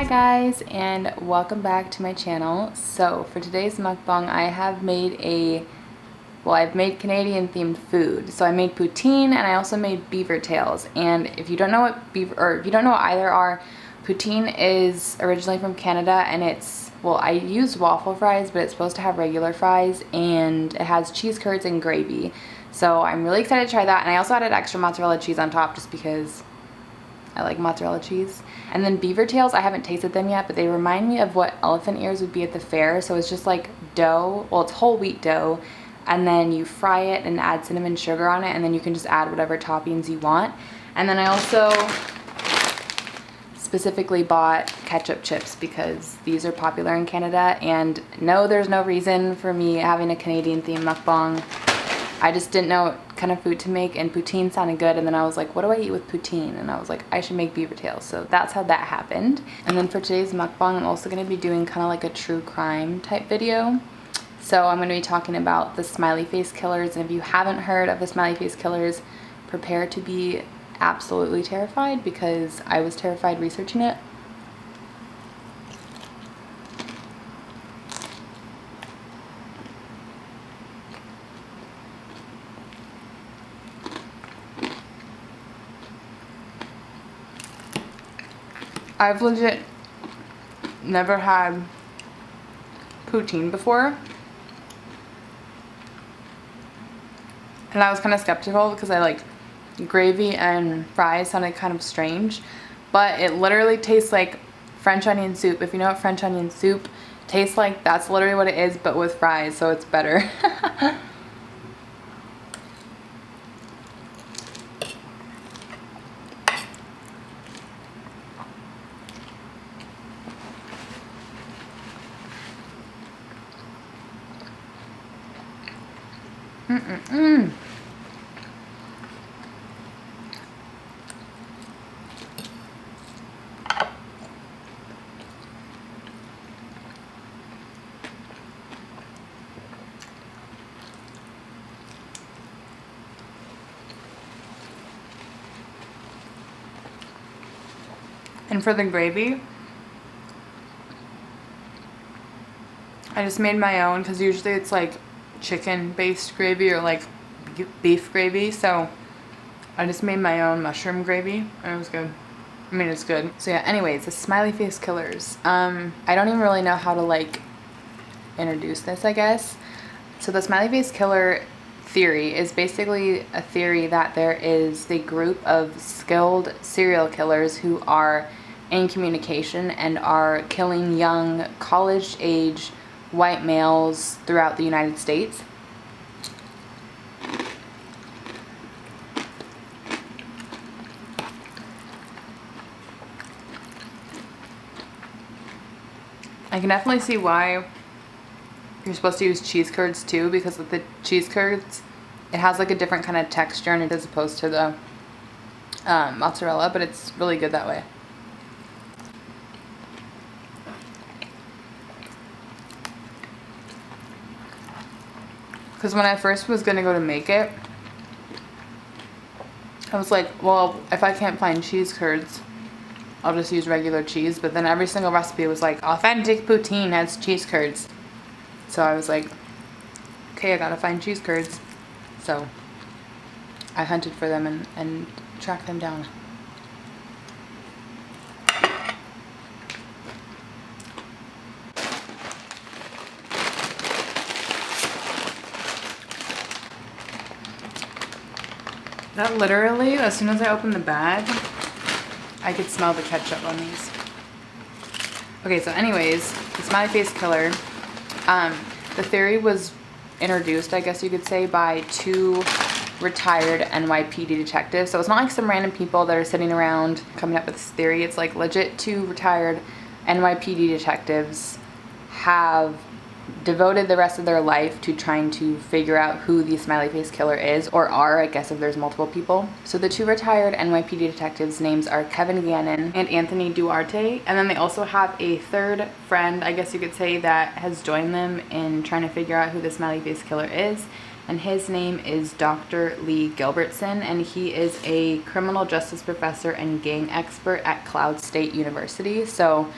Hi guys, and welcome back to my channel. So for today's mukbang, I have made I've made Canadian themed food. So I made poutine and I also made Beavertails. And if you don't know what if you don't know what either are, poutine is originally from Canada and I used waffle fries, but it's supposed to have regular fries, and it has cheese curds and gravy. So I'm really excited to try that, and I also added extra mozzarella cheese on top just because I like mozzarella cheese. And then Beavertails, I haven't tasted them yet, but they remind me of what elephant ears would be at the fair. So it's just like dough, well, it's whole wheat dough, and then you fry it and add cinnamon sugar on it, and then you can just add whatever toppings you want. And then I also specifically bought ketchup chips because these are popular in Canada, and no, there's no reason for me having a Canadian themed mukbang. I just didn't know what kind of food to make, and poutine sounded good, and then I was like, what do I eat with poutine? And I was like, I should make Beavertails. So that's how that happened. And then for today's mukbang, I'm also going to be doing kind of like a true crime type video. So I'm going to be talking about the smiley face killers, and if you haven't heard of the smiley face killers, prepare to be absolutely terrified, because I was terrified researching it. I've legit never had poutine before, and I was kind of skeptical because I like gravy and fries sounded kind of strange, but it literally tastes like French onion soup. If you know what French onion soup tastes like, that's literally what it is, but with fries, so it's better. And for the gravy, I just made my own, because usually it's like chicken based gravy or like beef gravy, so I just made my own mushroom gravy, and it was good. I mean, it's good. So yeah, anyways, the smiley face killers. I don't even really know how to like introduce this, I guess. So the smiley face killer theory is basically a theory that there is a group of skilled serial killers who are in communication and are killing young college age white males throughout the United States. I can definitely see why you're supposed to use cheese curds too, because with the cheese curds, it has like a different kind of texture and it as opposed to the mozzarella, but it's really good that way. Because when I first was going to go to make it, I was like, well, if I can't find cheese curds, I'll just use regular cheese. But then every single recipe was like, authentic poutine has cheese curds. So I was like, okay, I gotta find cheese curds. So I hunted for them and tracked them down. That literally, as soon as I opened the bag, I could smell the ketchup on these. Okay, so anyways, the smiley face killer, the theory was introduced, I guess you could say, by two retired NYPD detectives. So it's not like some random people that are sitting around coming up with this theory. It's like legit two retired NYPD detectives have devoted the rest of their life to trying to figure out who the smiley face killer is, or are, I guess, if there's multiple people. So the two retired NYPD detectives' names are Kevin Gannon and Anthony Duarte, and then they also have a third friend, I guess you could say, that has joined them in trying to figure out who the smiley face killer is, and his name is Dr. Lee Gilbertson, and he is a criminal justice professor and gang expert at Cloud State University. So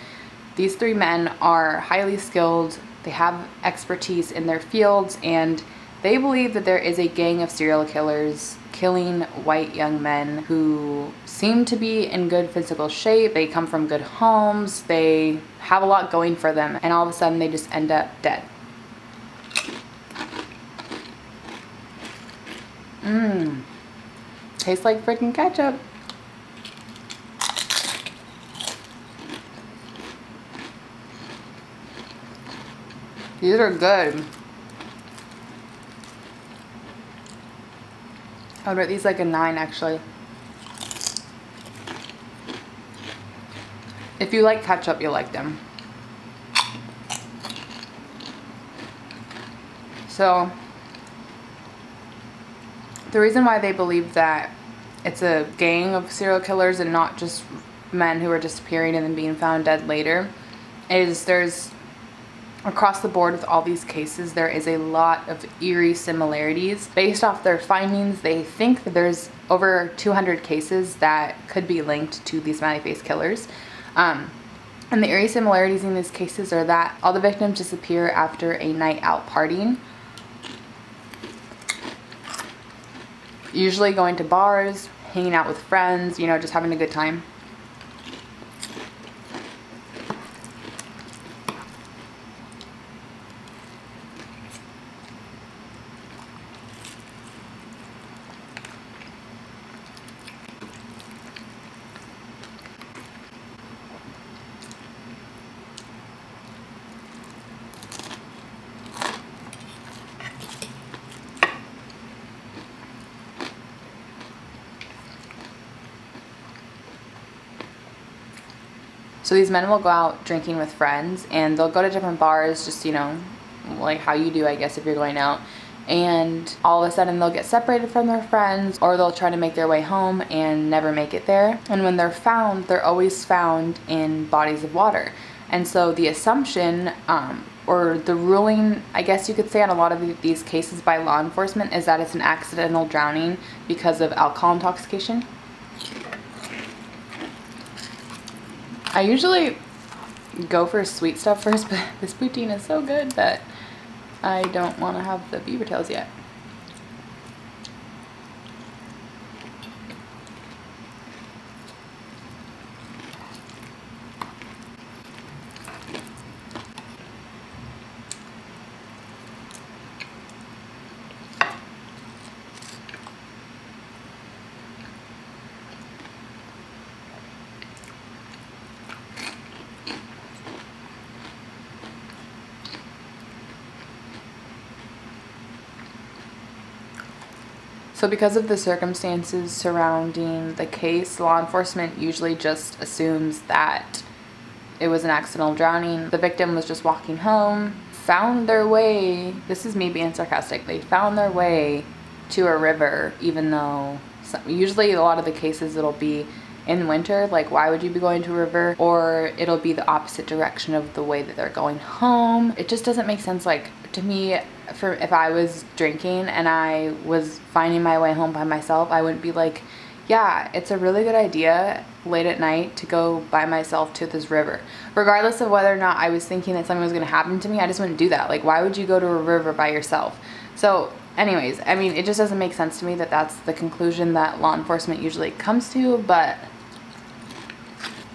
These three men are highly skilled, they have expertise in their fields, and they believe that there is a gang of serial killers killing white young men who seem to be in good physical shape. They come from good homes, they have a lot going for them, and all of a sudden they just end up dead. Tastes like freaking ketchup. These are good. I would rate these like a 9 actually. If you like ketchup, you'll like them. So, the reason why they believe that it's a gang of serial killers and not just men who are disappearing and then being found dead later is there's, across the board with all these cases, there is a lot of eerie similarities. Based off their findings, they think that there's over 200 cases that could be linked to these smiley face killers. And the eerie similarities in these cases are that all the victims disappear after a night out partying. Usually going to bars, hanging out with friends, you know, just having a good time. So these men will go out drinking with friends, and they'll go to different bars, just, you know, like how you do, I guess, if you're going out. And all of a sudden they'll get separated from their friends, or they'll try to make their way home and never make it there. And when they're found, they're always found in bodies of water. And so the assumption, or the ruling, I guess you could say, on a lot of these cases by law enforcement is that it's an accidental drowning because of alcohol intoxication. I usually go for sweet stuff first, but this poutine is so good that I don't want to have the Beavertails yet. So because of the circumstances surrounding the case, law enforcement usually just assumes that it was an accidental drowning. The victim was just walking home, found their way, this is me being sarcastic, they found their way to a river, even though usually a lot of the cases it'll be in winter, like why would you be going to a river? Or it'll be the opposite direction of the way that they're going home. It just doesn't make sense. Like, to me, for if I was drinking and I was finding my way home by myself, I wouldn't be like, yeah, it's a really good idea late at night to go by myself to this river. Regardless of whether or not I was thinking that something was going to happen to me, I just wouldn't do that. Like, why would you go to a river by yourself? So anyways, I mean, it just doesn't make sense to me that that's the conclusion that law enforcement usually comes to, but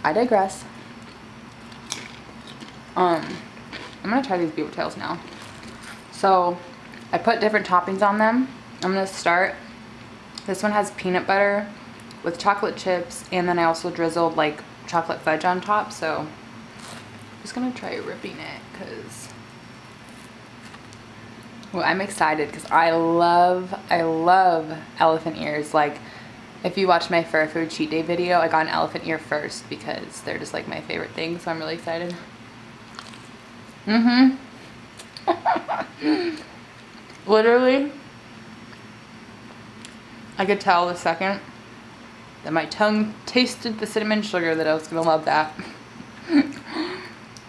I digress. I'm gonna try these Beavertails now. So I put different toppings on them. I'm gonna start. This one has peanut butter with chocolate chips, and then I also drizzled like chocolate fudge on top. So I'm just gonna try ripping it because, well, I'm excited because I love elephant ears. Like, if you watch my fur food cheat day video, I got an elephant ear first because they're just like my favorite thing. So I'm really excited. Literally, I could tell the second that my tongue tasted the cinnamon sugar that I was gonna love that.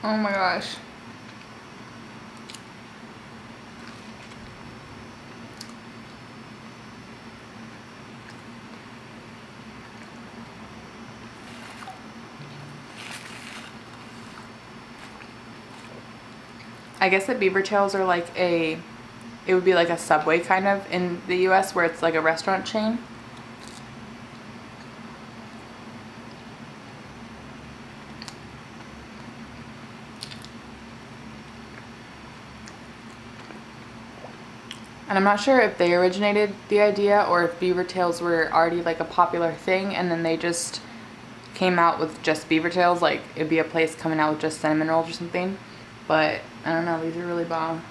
Oh my gosh. I guess that Beavertails are like it would be like a Subway kind of in the US where it's like a restaurant chain. And I'm not sure if they originated the idea or if Beavertails were already like a popular thing and then they just came out with just Beavertails, like it'd be a place coming out with just cinnamon rolls or something. But I don't know, these are really bomb.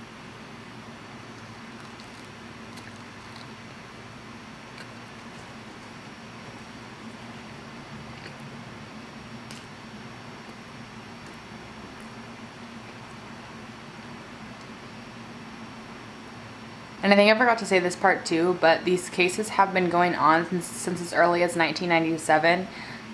And I think I forgot to say this part too, but these cases have been going on since as early as 1997.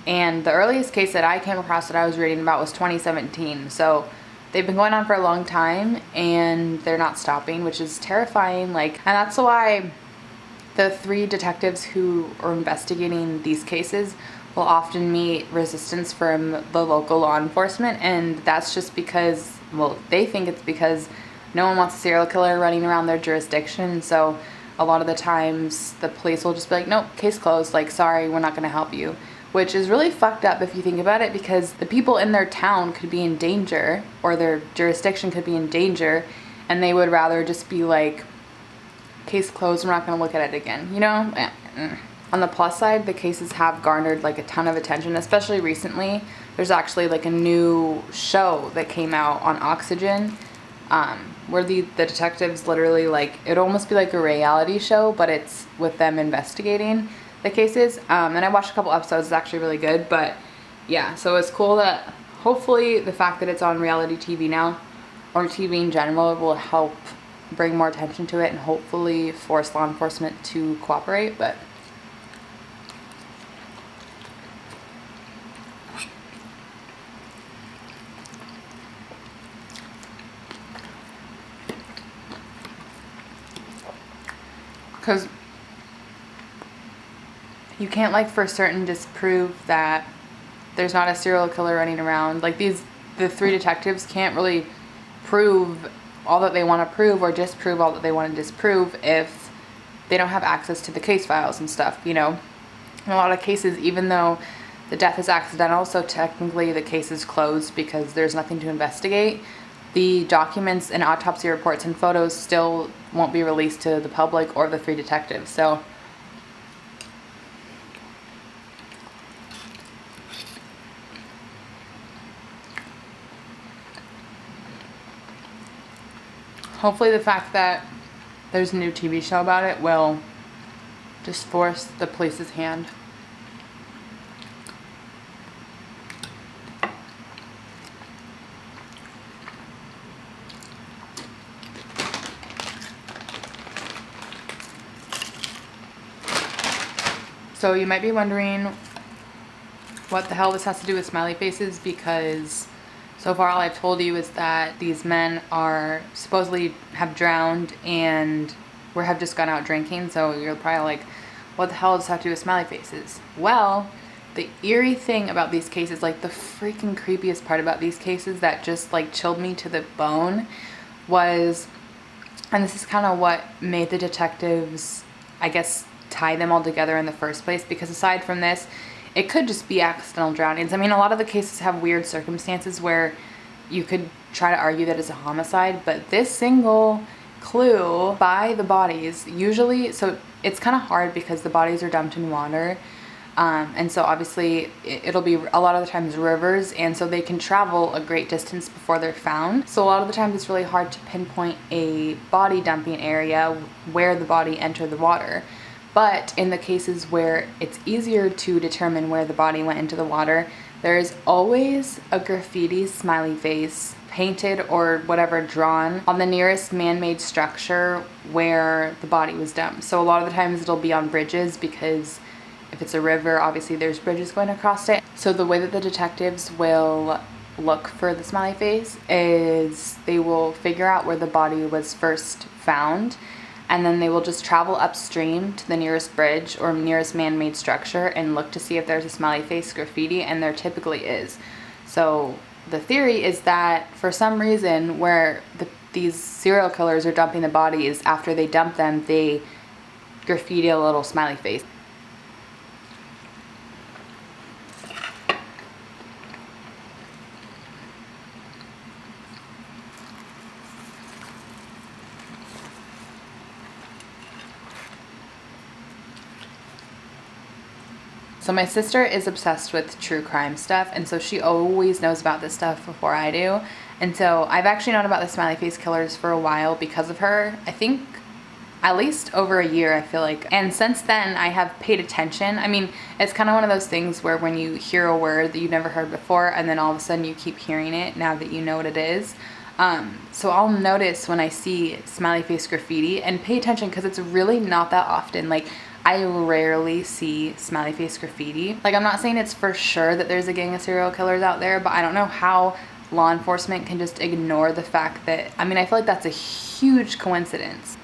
And the earliest case that I came across that I was reading about was 2017. So they've been going on for a long time and they're not stopping, which is terrifying. Like, and that's why the 3 detectives who are investigating these cases will often meet resistance from the local law enforcement. And that's just because, well, they think it's because no one wants a serial killer running around their jurisdiction. So a lot of the times the police will just be like, nope, case closed. Like, sorry, we're not going to help you. Which is really fucked up if you think about it, because the people in their town could be in danger or their jurisdiction could be in danger, and they would rather just be like, case closed, we're not going to look at it again, you know? On the plus side, the cases have garnered like a ton of attention, especially recently. There's actually like a new show that came out on Oxygen, where the detectives literally, like, it'd almost be like a reality show, but it's with them investigating the cases. And I watched a couple episodes. It's actually really good. But yeah, so it's cool that hopefully the fact that it's on reality TV now, or TV in general, will help bring more attention to it and hopefully force law enforcement to cooperate. But because you can't, like, for certain disprove that there's not a serial killer running around. Like, the 3 detectives can't really prove all that they want to prove or disprove all that they want to disprove if they don't have access to the case files and stuff, you know? In a lot of cases, even though the death is accidental, so technically the case is closed because there's nothing to investigate, the documents and autopsy reports and photos still won't be released to the public or the 3 detectives. So hopefully the fact that there's a new TV show about it will just force the police's hand. So you might be wondering what the hell this has to do with smiley faces, because so far all I've told you is that these men are supposedly have drowned and have just gone out drinking. So you're probably like, what the hell does this have to do with smiley faces? Well, the eerie thing about these cases, like the freaking creepiest part about these cases that just like chilled me to the bone was, and this is kind of what made the detectives, I guess, tie them all together in the first place, because aside from this, it could just be accidental drownings. I mean, a lot of the cases have weird circumstances where you could try to argue that it's a homicide, but this single clue by the bodies, usually, so it's kind of hard because the bodies are dumped in water, and so obviously it'll be a lot of the times rivers, and so they can travel a great distance before they're found. So a lot of the times it's really hard to pinpoint a body dumping area where the body entered the water. But in the cases where it's easier to determine where the body went into the water, there is always a graffiti smiley face painted or whatever drawn on the nearest man-made structure where the body was dumped. So a lot of the times it'll be on bridges, because if it's a river, obviously there's bridges going across it. So the way that the detectives will look for the smiley face is they will figure out where the body was first found, and then they will just travel upstream to the nearest bridge or nearest man-made structure and look to see if there's a smiley face graffiti, and there typically is. So the theory is that for some reason where these serial killers are dumping the bodies, after they dump them, they graffiti a little smiley face. So my sister is obsessed with true crime stuff, and so she always knows about this stuff before I do. And so I've actually known about the smiley face killers for a while because of her. I think at least over a year, I feel like. And since then, I have paid attention. I mean, it's kind of one of those things where when you hear a word that you've never heard before, and then all of a sudden you keep hearing it now that you know what it is. So I'll notice when I see smiley face graffiti and pay attention, because it's really not that often. Like, I rarely see smiley face graffiti. Like, I'm not saying it's for sure that there's a gang of serial killers out there, but I don't know how law enforcement can just ignore the fact that, I mean, I feel like that's a huge coincidence.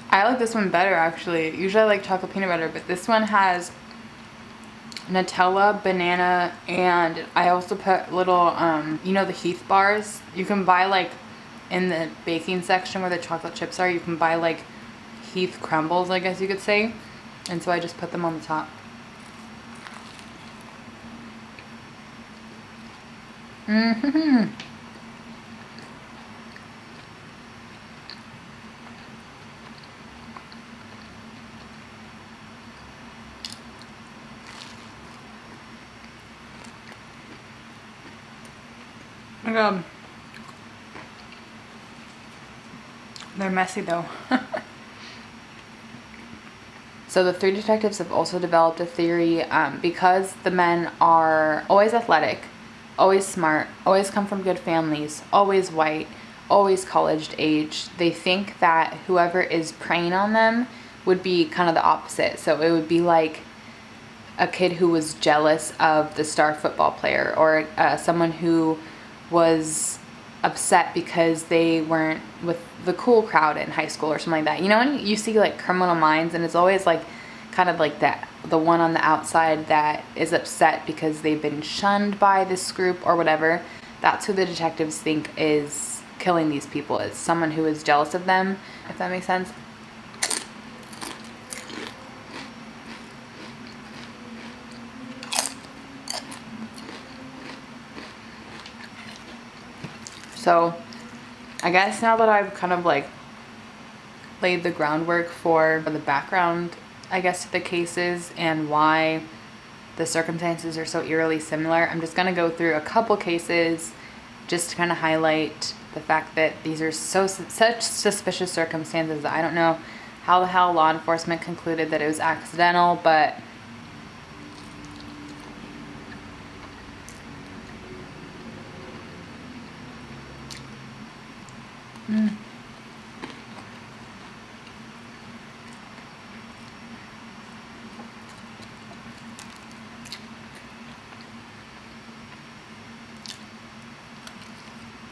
I like this one better, actually. Usually I like chocolate peanut butter, but this one has Nutella, banana, and I also put little, you know, the Heath bars? You can buy, like, in the baking section where the chocolate chips are, you can buy, like, Heath crumbles, I guess you could say. And so I just put them on the top. Oh my god. They're messy though. So the 3 detectives have also developed a theory, because the men are always athletic, always smart, always come from good families, always white, always college age. They think that whoever is preying on them would be kind of the opposite. So it would be like a kid who was jealous of the star football player, or someone who was upset because they weren't with the cool crowd in high school or something like that. You know, when you see like Criminal Minds, and it's always like kind of like that, the one on the outside that is upset because they've been shunned by this group or whatever. That's who the detectives think is killing these people. It's someone who is jealous of them, if that makes sense. So I guess now that I've kind of like laid the groundwork for the background, I guess, to the cases and why the circumstances are so eerily similar, I'm just going to go through a couple cases just to kind of highlight the fact that these are such suspicious circumstances that I don't know how the hell law enforcement concluded that it was accidental, but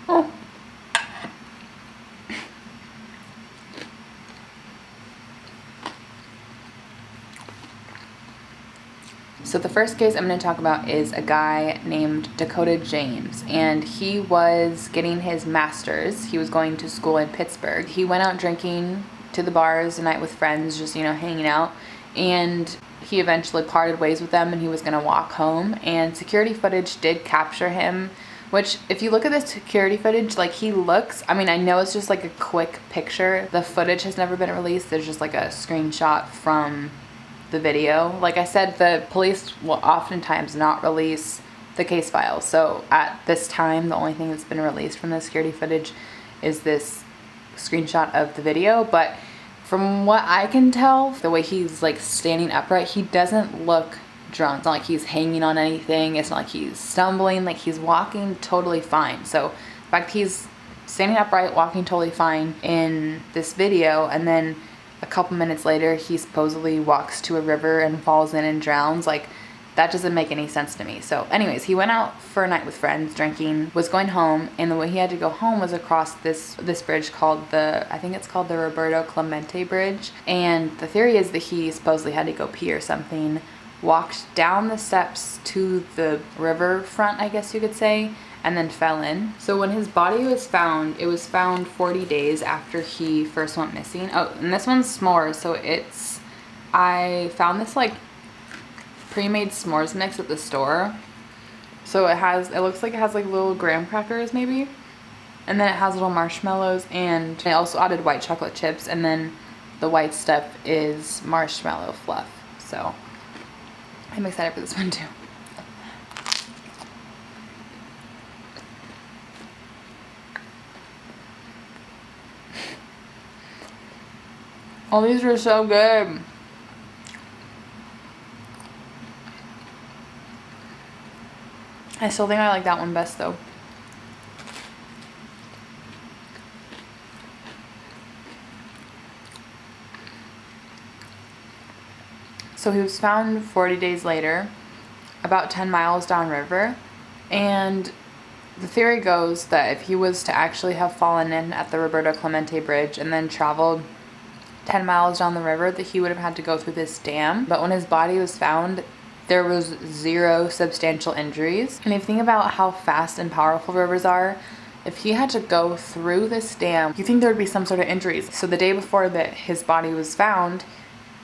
oh. So the first case I'm going to talk about is a guy named Dakota James, and he was getting his master's. He was going to school in Pittsburgh. He went out drinking to the bars a night with friends, just, you know, hanging out, and he eventually parted ways with them, and he was going to walk home, and security footage did capture him, which, if you look at the security footage, like, he looks, I mean, I know it's just like a quick picture. The footage has never been released. There's just like a screenshot from the video. Like I said, the police will oftentimes not release the case files. So at this time, the only thing that's been released from the security footage is this screenshot of the video. But from what I can tell, the way he's like standing upright, he doesn't look drunk. It's not like he's hanging on anything. It's not like he's stumbling. Like, he's walking totally fine. So in fact, he's standing upright, walking totally fine in this video, and then a couple minutes later, he supposedly walks to a river and falls in and drowns. Like, That doesn't make any sense to me. So anyways, he went out for a night with friends, drinking, was going home, and the way he had to go home was across this bridge called I think it's called the Roberto Clemente Bridge. And the theory is that he supposedly had to go pee or something, walked down the steps to the river front, I guess you could say, and then fell in. So when his body was found, it was found 40 days after he first went missing. Oh, and this one's s'mores, so I found this like pre-made s'mores mix at the store. So it looks like it has like little graham crackers maybe, and then it has little marshmallows, and I also added white chocolate chips, and then the white stuff is marshmallow fluff. So I'm excited for this one too. All these are so good. I still think I like that one best though. So he was found 40 days later, about 10 miles downriver, and the theory goes that if he was to actually have fallen in at the Roberto Clemente Bridge and then traveled 10 miles down the river, that he would have had to go through this dam. But when his body was found, there was 0 substantial injuries. And if you think about how fast and powerful rivers are, if he had to go through this dam, you think there would be some sort of injuries. So the day before that his body was found,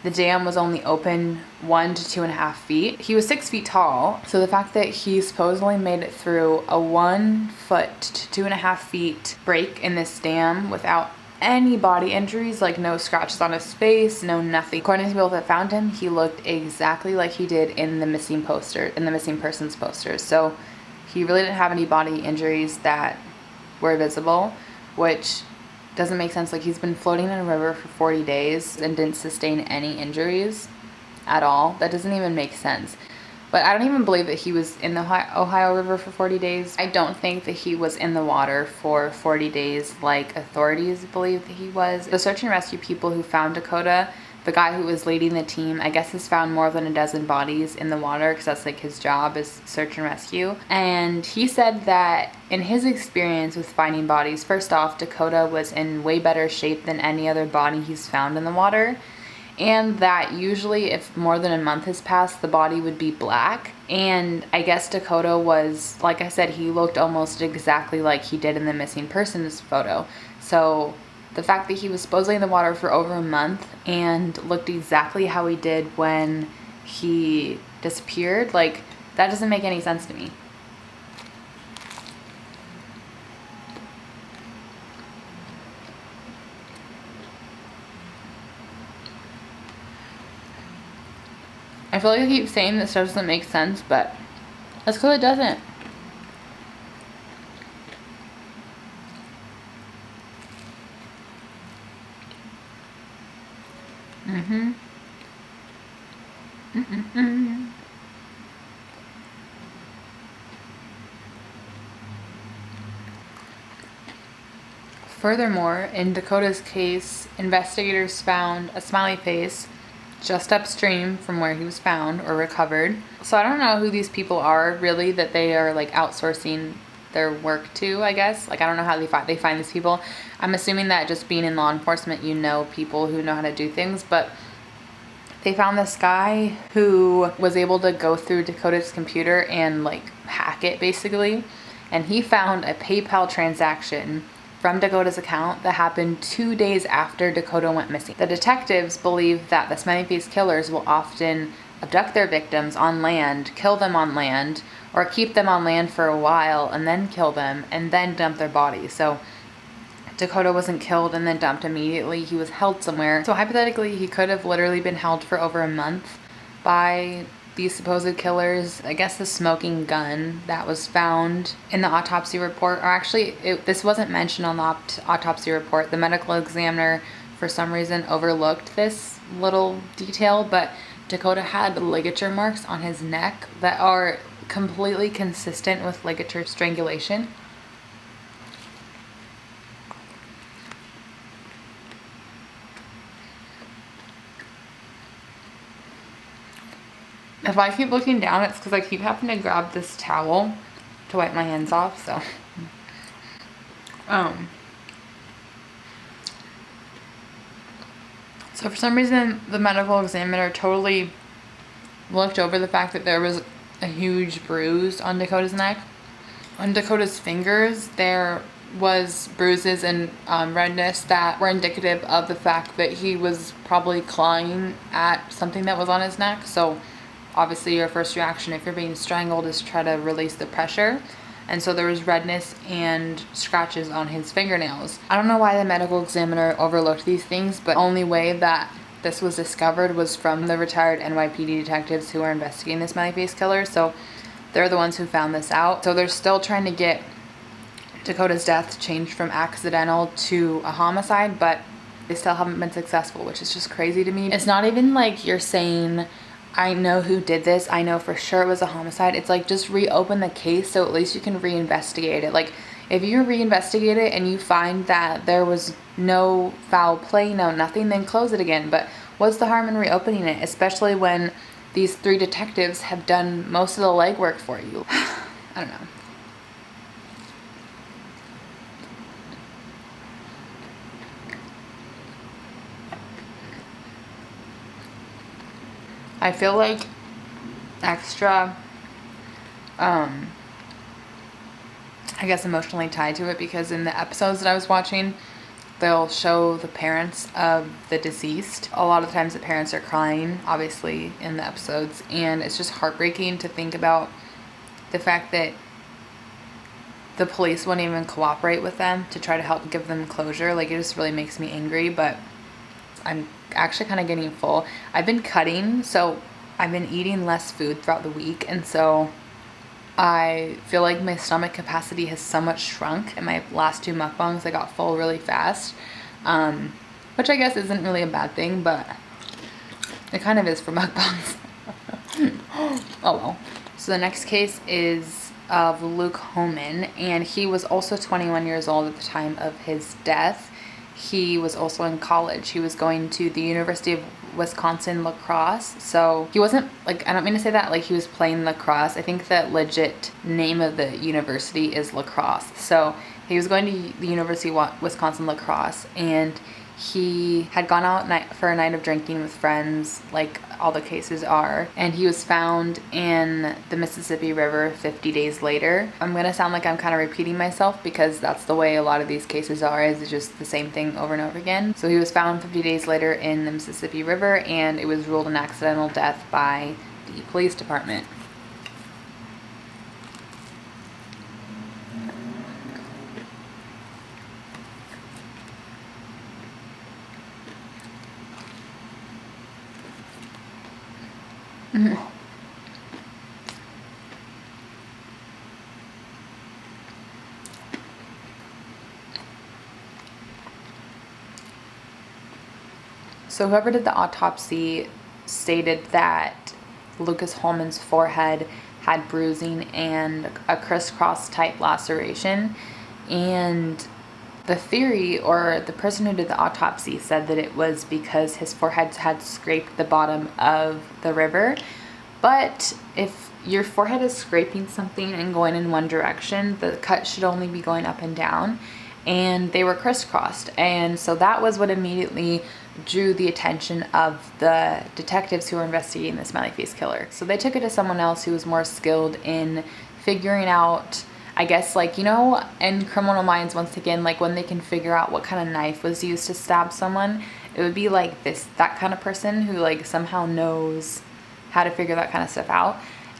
the dam was only open 1 to 2.5 feet. He was 6 feet tall, so the fact that he supposedly made it through a 1 foot to 2.5 feet break in this dam without any body injuries, like no scratches on his face, no nothing. According to people that found him, he looked exactly like he did in the missing persons posters. So he really didn't have any body injuries that were visible, which doesn't make sense. Like, he's been floating in a river for 40 days and didn't sustain any injuries at all. That doesn't even make sense. But I don't even believe that he was in the Ohio River for 40 days. I don't think that he was in the water for 40 days like authorities believe that he was. The search and rescue people who found Dakota, the guy who was leading the team, I guess has found more than a dozen bodies in the water because that's like his job, is search and rescue. And he said that in his experience with finding bodies, first off, Dakota was in way better shape than any other body he's found in the water. And that usually if more than a month has passed, the body would be black. And I guess Dakota was, like I said, he looked almost exactly like he did in the missing persons photo. So the fact that he was supposedly in the water for over a month and looked exactly how he did when he disappeared, like, that doesn't make any sense to me. I feel like I keep saying this stuff doesn't make sense, but that's because it doesn't. Furthermore, in Dakota's case, investigators found a smiley face just upstream from where he was found or recovered. So I don't know who these people are really that they are like outsourcing their work to, I guess. Like, I don't know how they find these people. I'm assuming that just being in law enforcement, you know people who know how to do things, but they found this guy who was able to go through Dakota's computer and like hack it basically. And he found a PayPal transaction from Dakota's account that happened 2 days after Dakota went missing. The detectives believe that the smiley face killers will often abduct their victims on land, kill them on land, or keep them on land for a while and then kill them and then dump their bodies. So Dakota wasn't killed and then dumped immediately. He was held somewhere. So hypothetically, he could have literally been held for over a month by these supposed killers. I guess the smoking gun that was found in the autopsy report, or actually this wasn't mentioned on the autopsy report. The medical examiner for some reason overlooked this little detail, but Dakota had ligature marks on his neck that are completely consistent with ligature strangulation. If I keep looking down, it's because I keep having to grab this towel to wipe my hands off, so. So for some reason, the medical examiner totally looked over the fact that there was a huge bruise on Dakota's neck. On Dakota's fingers, there was bruises and redness that were indicative of the fact that he was probably clawing at something that was on his neck. So obviously your first reaction if you're being strangled is try to release the pressure. And so there was redness and scratches on his fingernails. I don't know why the medical examiner overlooked these things, but the only way that this was discovered was from the retired NYPD detectives who are investigating the smiley face killer. So they're the ones who found this out. So they're still trying to get Dakota's death changed from accidental to a homicide, but they still haven't been successful, which is just crazy to me. It's not even like you're saying, I know who did this, I know for sure it was a homicide. It's like, just reopen the case so at least you can reinvestigate it. Like, if you reinvestigate it and you find that there was no foul play, no nothing, then close it again. But what's the harm in reopening it, especially when these 3 detectives have done most of the legwork for you? I don't know. I feel like extra, I guess emotionally tied to it, because in the episodes that I was watching, they'll show the parents of the deceased. A lot of times the parents are crying, obviously, in the episodes, and it's just heartbreaking to think about the fact that the police wouldn't even cooperate with them to try to help give them closure. Like, it just really makes me angry, but I'm actually kind of getting full. I've been cutting, so I've been eating less food throughout the week, and so I feel like my stomach capacity has somewhat shrunk. In my last 2 mukbangs, I got full really fast, which I guess isn't really a bad thing, but it kind of is for mukbangs. Oh well. So the next case is of Luke Homan, and he was also 21 years old at the time of his death. He was also in college. He was going to the University of Wisconsin lacrosse. So he wasn't, like, I don't mean to say that like he was playing lacrosse. I think the legit name of the university is lacrosse. So he was going to the University of Wisconsin lacrosse, and he had gone out for a night of drinking with friends, like all the cases are, and he was found in the Mississippi River 50 days later. I'm gonna sound like I'm kind of repeating myself, because that's the way a lot of these cases are, is just the same thing over and over again. So he was found 50 days later in the Mississippi River, and it was ruled an accidental death by the police department. So whoever did the autopsy stated that Lucas Holman's forehead had bruising and a crisscross type laceration, and the theory, or the person who did the autopsy, said that it was because his forehead had scraped the bottom of the river. But if your forehead is scraping something and going in one direction, the cut should only be going up and down, and they were crisscrossed. And so that was what immediately drew the attention of the detectives who were investigating the smiley face killer. So they took it to someone else who was more skilled in figuring out, I guess, like, you know, in Criminal Minds, once again, like when they can figure out what kind of knife was used to stab someone, it would be like that kind of person who like somehow knows how to figure that kind of stuff out.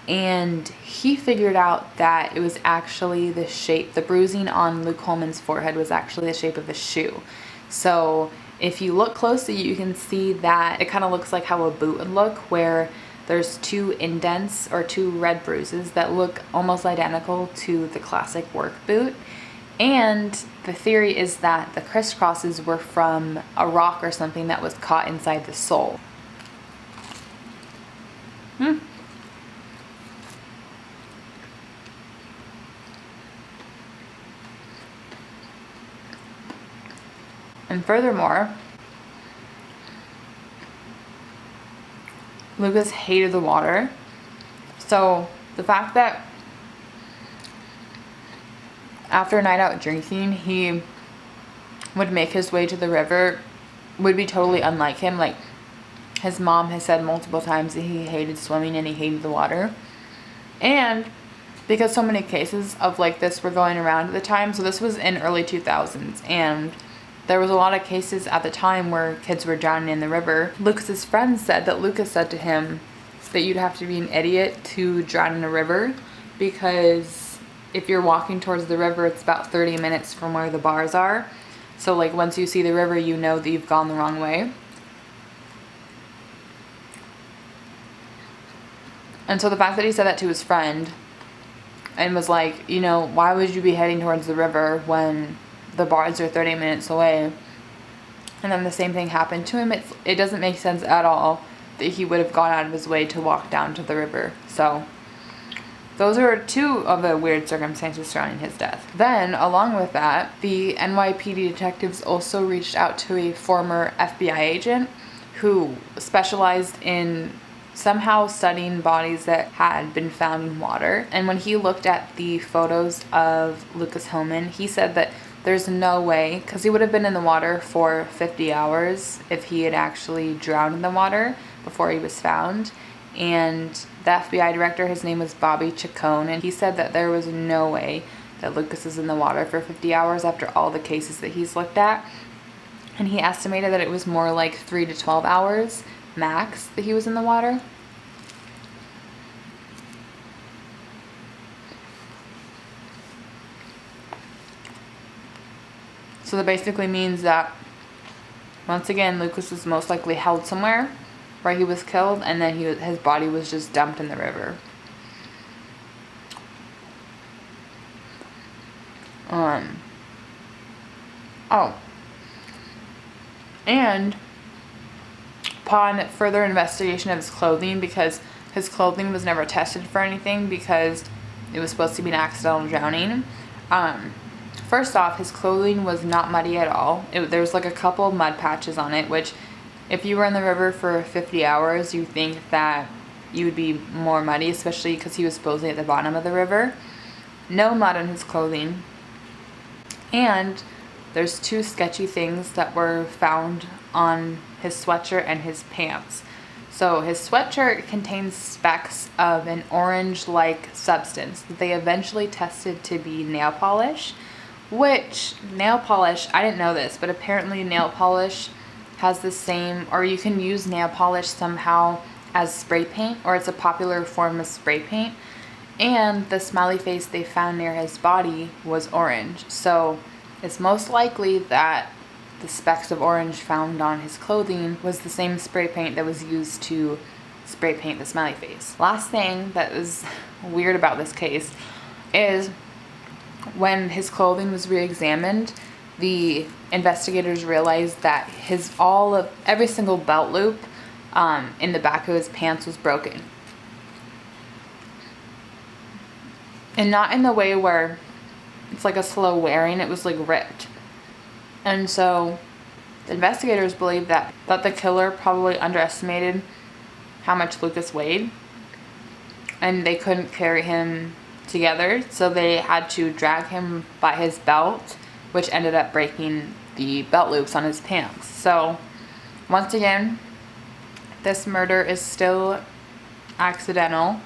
And he figured out that it was actually the shape, the bruising on Luke Holman's forehead was actually the shape of a shoe. So if you look closely, you can see that it kind of looks like how a boot would look, where there's 2 indents or 2 red bruises that look almost identical to the classic work boot. And the theory is that the crisscrosses were from a rock or something that was caught inside the sole. And furthermore, Lucas hated the water. So the fact that after a night out drinking, he would make his way to the river would be totally unlike him. Like, his mom has said multiple times that he hated swimming and he hated the water. And because so many cases of like this were going around at the time, so this was in early 2000s, and there was a lot of cases at the time where kids were drowning in the river. Lucas's friend said that Lucas said to him that you'd have to be an idiot to drown in a river, because if you're walking towards the river, it's about 30 minutes from where the bars are. So like once you see the river, you know that you've gone the wrong way. And so the fact that he said that to his friend and was like, you know, why would you be heading towards the river when the bars are 30 minutes away? And then the same thing happened to him. It doesn't make sense at all that he would have gone out of his way to walk down to the river. So those are two of the weird circumstances surrounding his death. Then, along with that, the NYPD detectives also reached out to a former FBI agent who specialized in somehow studying bodies that had been found in water. And when he looked at the photos of Lucas Homan, he said that there's no way, because he would have been in the water for 50 hours if he had actually drowned in the water before he was found. And the FBI director, his name was Bobby Chacon, and he said that there was no way that Lucas is in the water for 50 hours after all the cases that he's looked at. And he estimated that it was more like 3 to 12 hours max that he was in the water. So that basically means that, once again, Lucas was most likely held somewhere where he was killed, and then his body was just dumped in the river. And upon further investigation of his clothing, because his clothing was never tested for anything because it was supposed to be an accidental drowning. First off, his clothing was not muddy at all. There was like a couple of mud patches on it, which if you were in the river for 50 hours, you think that you would be more muddy, especially because he was supposedly at the bottom of the river. No mud on his clothing. And there's two sketchy things that were found on his sweatshirt and his pants. So his sweatshirt contains specks of an orange-like substance that they eventually tested to be nail polish, which nail polish, I didn't know this, but apparently nail polish has the same, or you can use nail polish somehow as spray paint, or it's a popular form of spray paint. And the smiley face they found near his body was orange. So it's most likely that the specks of orange found on his clothing was the same spray paint that was used to spray paint the smiley face. Last thing that is weird about this case is when his clothing was re-examined, the investigators realized that every single belt loop in the back of his pants was broken. And not in the way where it's like a slow wearing, it was like ripped. And so the investigators believe that the killer probably underestimated how much Lucas weighed, and they couldn't carry him together, so they had to drag him by his belt, which ended up breaking the belt loops on his pants. So once again, this murder is still accidental,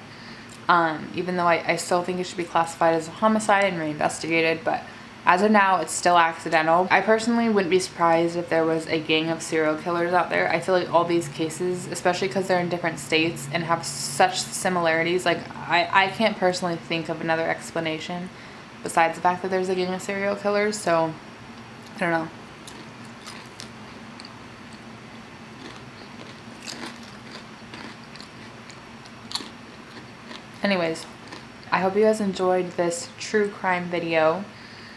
even though I still think it should be classified as a homicide and reinvestigated, but as of now, it's still accidental. I personally wouldn't be surprised if there was a gang of serial killers out there. I feel like all these cases, especially because they're in different states and have such similarities, like I can't personally think of another explanation besides the fact that there's a gang of serial killers, so I don't know. Anyways, I hope you guys enjoyed this true crime video.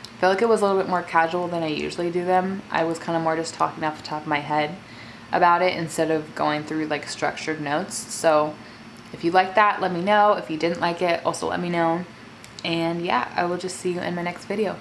I feel like it was a little bit more casual than I usually do them. I was kind of more just talking off the top of my head about it instead of going through like structured notes. So if you liked that, let me know. If you didn't like it, also let me know. And yeah, I will just see you in my next video.